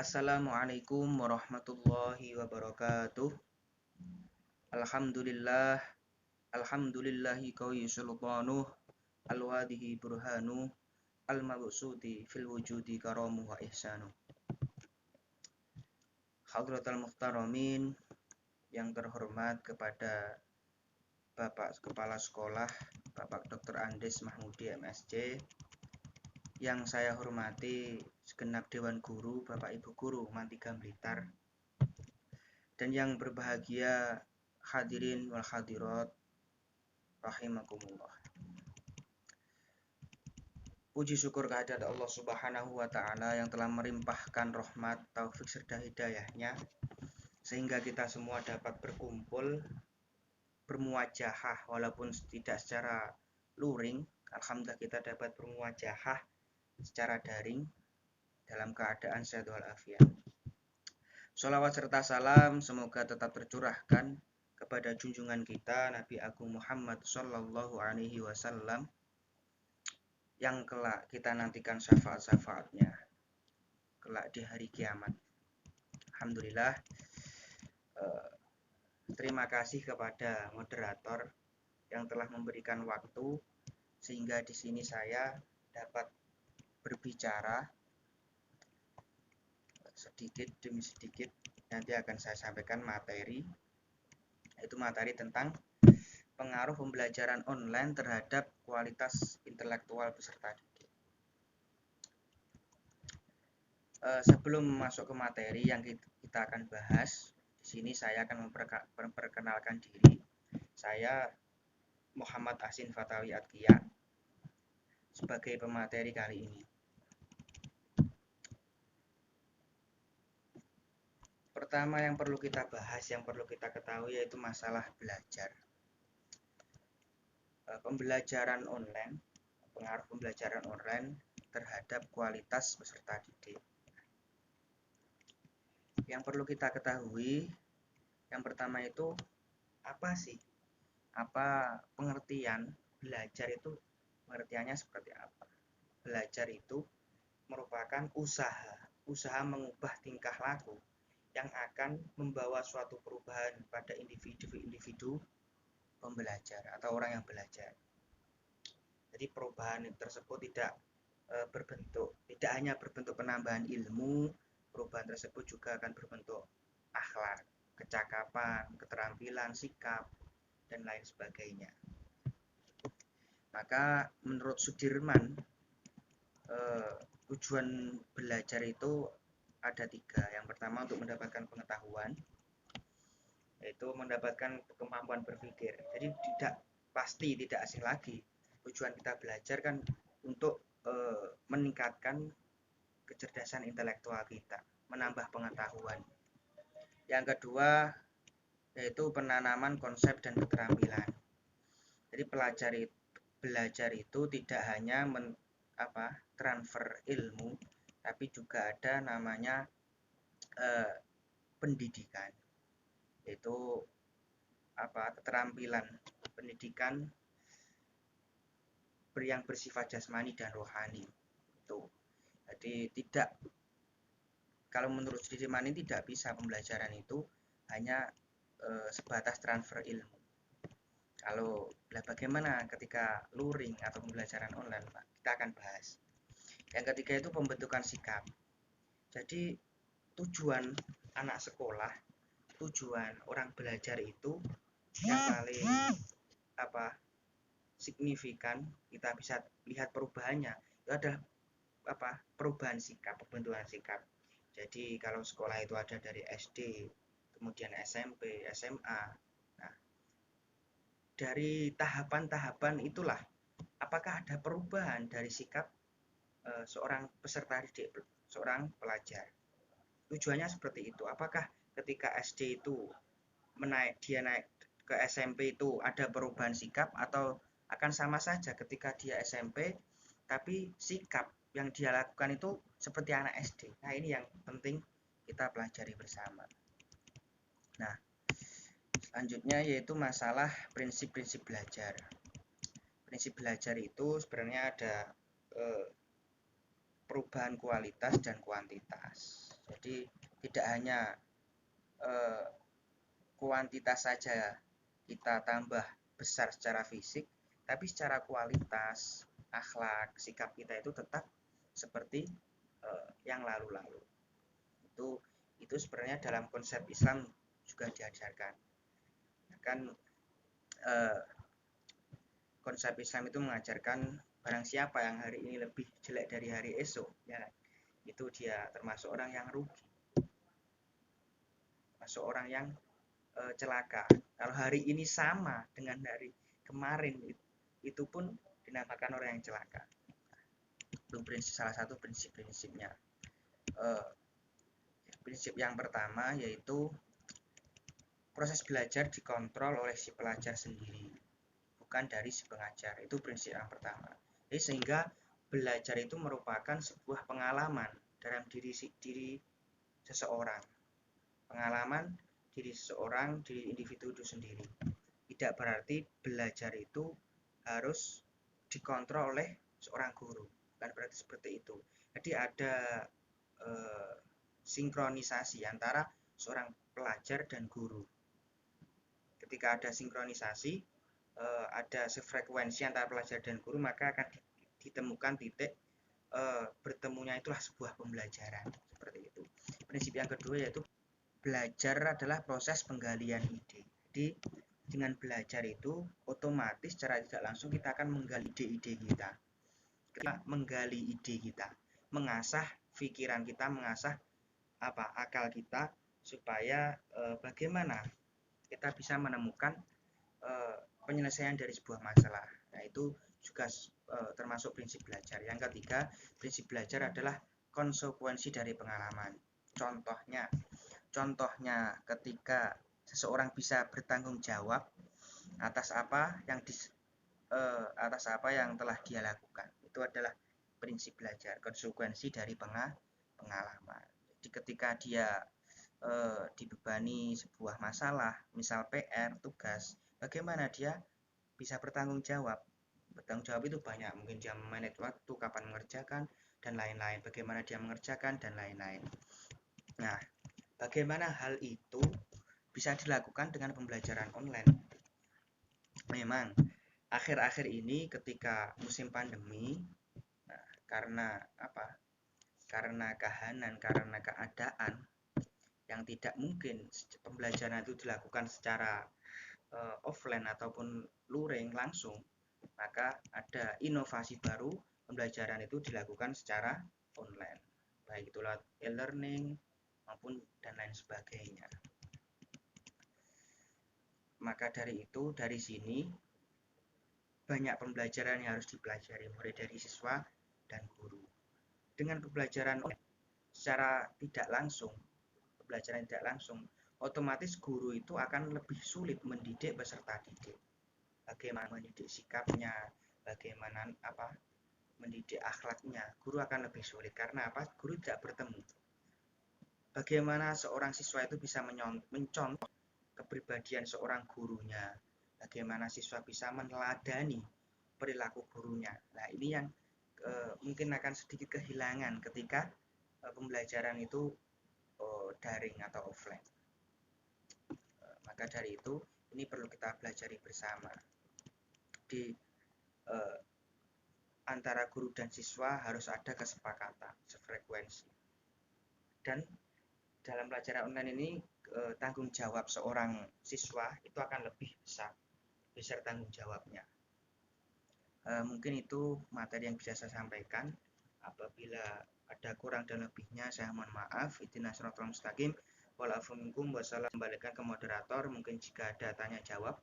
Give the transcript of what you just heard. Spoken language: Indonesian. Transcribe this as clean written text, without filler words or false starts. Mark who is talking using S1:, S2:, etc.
S1: Assalamualaikum warahmatullahi wabarakatuh. Alhamdulillah, alhamdulillahi qawi sultanuh, alwadihi burhanu, al-mabsuti fil wujudi karamu wa ihsanu. Hadratal muhtaramin, yang terhormat kepada Bapak Kepala Sekolah, Bapak Dr. Andes Mahmudi MSc, yang saya hormati segenap Dewan Guru, Bapak Ibu Guru Mantiga Blitar, dan yang berbahagia hadirin wal hadirat rahimakumullah. Puji syukur kehadirat Allah Subhanahu wa taala yang telah melimpahkan rahmat, taufik serta hidayahnya sehingga kita semua dapat berkumpul bermuajahah walaupun tidak secara luring. Alhamdulillah kita dapat bermuajahah secara daring dalam keadaan sehat walafiat. Sholawat serta salam semoga tetap tercurahkan kepada junjungan kita Nabi Agung Muhammad Sallallahu Alaihi Wasallam yang kelak kita nantikan syafaat-syafaatnya kelak di hari kiamat. Alhamdulillah, terima kasih kepada moderator yang telah memberikan waktu sehingga di sini saya dapat berbicara sedikit demi sedikit. Nanti akan saya sampaikan materi, yaitu materi tentang pengaruh pembelajaran online terhadap kualitas intelektual peserta didik. Sebelum masuk ke materi yang kita akan bahas, di sini saya akan memperkenalkan diri. Saya Muhammad Asin Fatawi Atkia sebagai pemateri kali ini. Pertama yang perlu kita bahas, yang perlu kita ketahui yaitu masalah belajar. Pembelajaran online, pengaruh pembelajaran online terhadap kualitas peserta didik. Yang perlu kita ketahui, yang pertama itu apa sih? Apa pengertian belajar itu? Pengertiannya seperti apa? Belajar itu merupakan usaha mengubah tingkah laku yang akan membawa suatu perubahan pada individu pembelajar atau orang yang belajar. Jadi perubahan tersebut tidak hanya berbentuk penambahan ilmu, perubahan tersebut juga akan berbentuk akhlak, kecakapan, keterampilan, sikap, dan lain sebagainya. Maka menurut Sudirman, tujuan belajar itu ada 3. Yang pertama untuk mendapatkan pengetahuan, yaitu mendapatkan kemampuan berpikir. Jadi tidak asing lagi. Tujuan kita belajar kan untuk meningkatkan kecerdasan intelektual kita, menambah pengetahuan. Yang kedua yaitu penanaman konsep dan keterampilan. Jadi belajar itu tidak hanya transfer ilmu, tapi juga ada namanya pendidikan, yaitu keterampilan pendidikan yang bersifat jasmani dan rohani. Jadi kalau menurut Sudirman ini tidak bisa pembelajaran itu hanya sebatas transfer ilmu. Kalau bagaimana ketika luring atau pembelajaran online, Pak? Kita akan bahas. Yang ketiga itu pembentukan sikap. Jadi tujuan anak sekolah, tujuan orang belajar itu yang paling signifikan, kita bisa lihat perubahannya, itu adalah perubahan sikap, pembentukan sikap. Jadi kalau sekolah itu ada dari SD, kemudian SMP, SMA. Nah, dari tahapan-tahapan itulah apakah ada perubahan dari sikap seorang peserta didik, seorang pelajar. Tujuannya seperti itu. Apakah ketika SD itu dia naik ke SMP itu ada perubahan sikap, atau akan sama saja ketika dia SMP tapi sikap yang dia lakukan itu seperti anak SD. Nah, ini yang penting kita pelajari bersama. Nah, selanjutnya yaitu masalah prinsip-prinsip belajar. Prinsip belajar itu sebenarnya ada perubahan kualitas dan kuantitas. Jadi tidak hanya kuantitas saja kita tambah besar secara fisik, tapi secara kualitas, akhlak, sikap kita itu tetap seperti yang lalu-lalu. Itu sebenarnya dalam konsep Islam juga diajarkan. Kan konsep Islam itu mengajarkan barang siapa yang hari ini lebih jelek dari hari esok, ya itu dia termasuk orang yang rugi, termasuk orang yang celaka. Kalau hari ini sama dengan hari kemarin, itu pun dinamakan orang yang celaka. Itu salah satu prinsip-prinsipnya. Prinsip yang pertama yaitu proses belajar dikontrol oleh si pelajar sendiri, bukan dari si pengajar. Itu prinsip yang pertama. Jadi sehingga belajar itu merupakan sebuah pengalaman dalam diri seseorang. Pengalaman diri seseorang, diri individu itu sendiri. Tidak berarti belajar itu harus dikontrol oleh seorang guru. Bukan berarti seperti itu. Jadi ada sinkronisasi antara seorang pelajar dan guru. Ketika ada sinkronisasi, ada sefrekuensi antara pelajar dan guru, maka akan ditemukan titik bertemunya itulah sebuah pembelajaran. Seperti itu. Prinsip yang kedua yaitu belajar adalah proses penggalian ide. Jadi dengan belajar itu otomatis secara tidak langsung kita akan menggali ide-ide kita. Kita menggali ide kita, mengasah pikiran kita, mengasah akal kita supaya bagaimana kita bisa menemukan penyelesaian dari sebuah masalah. Nah, itu juga termasuk prinsip belajar. Yang ketiga, prinsip belajar adalah konsekuensi dari pengalaman. Contohnya ketika seseorang bisa bertanggung jawab atas apa yang telah dia lakukan. Itu adalah prinsip belajar, konsekuensi dari pengalaman. Jadi ketika dia dibebani sebuah masalah, misal PR, tugas, bagaimana dia bisa bertanggung jawab. Bertanggung jawab itu banyak, mungkin dia memanage waktu, kapan mengerjakan, dan lain-lain. Bagaimana dia mengerjakan, dan lain-lain. Nah, bagaimana hal itu bisa dilakukan dengan pembelajaran online? Memang akhir-akhir ini ketika musim pandemi, karena kahanan, karena keadaan yang tidak mungkin pembelajaran itu dilakukan secara offline ataupun luring langsung, maka ada inovasi baru, pembelajaran itu dilakukan secara online, baik itu lewat e-learning maupun dan lain sebagainya. Maka dari sini banyak pembelajaran yang harus dipelajari mulai dari siswa dan guru. Dengan pembelajaran secara tidak langsung, otomatis guru itu akan lebih sulit mendidik peserta didik. Bagaimana mendidik sikapnya, bagaimana mendidik akhlaknya, guru akan lebih sulit karena guru tidak bertemu. Bagaimana seorang siswa itu bisa mencontoh kepribadian seorang gurunya, bagaimana siswa bisa meneladani perilaku gurunya. Nah, ini yang mungkin akan sedikit kehilangan ketika pembelajaran itu daring atau offline. Maka dari itu ini perlu kita pelajari bersama. Di antara guru dan siswa harus ada kesepakatan, sefrekuensi. Dan dalam pelajaran online ini tanggung jawab seorang siswa itu akan lebih besar tanggung jawabnya. Mungkin itu materi yang bisa saya sampaikan. Apabila ada kurang dan lebihnya saya mohon maaf. Ihdinas siratal mustaqim. Walafu minkum. Wassalam. Kembalikan ke moderator. Mungkin jika ada tanya jawab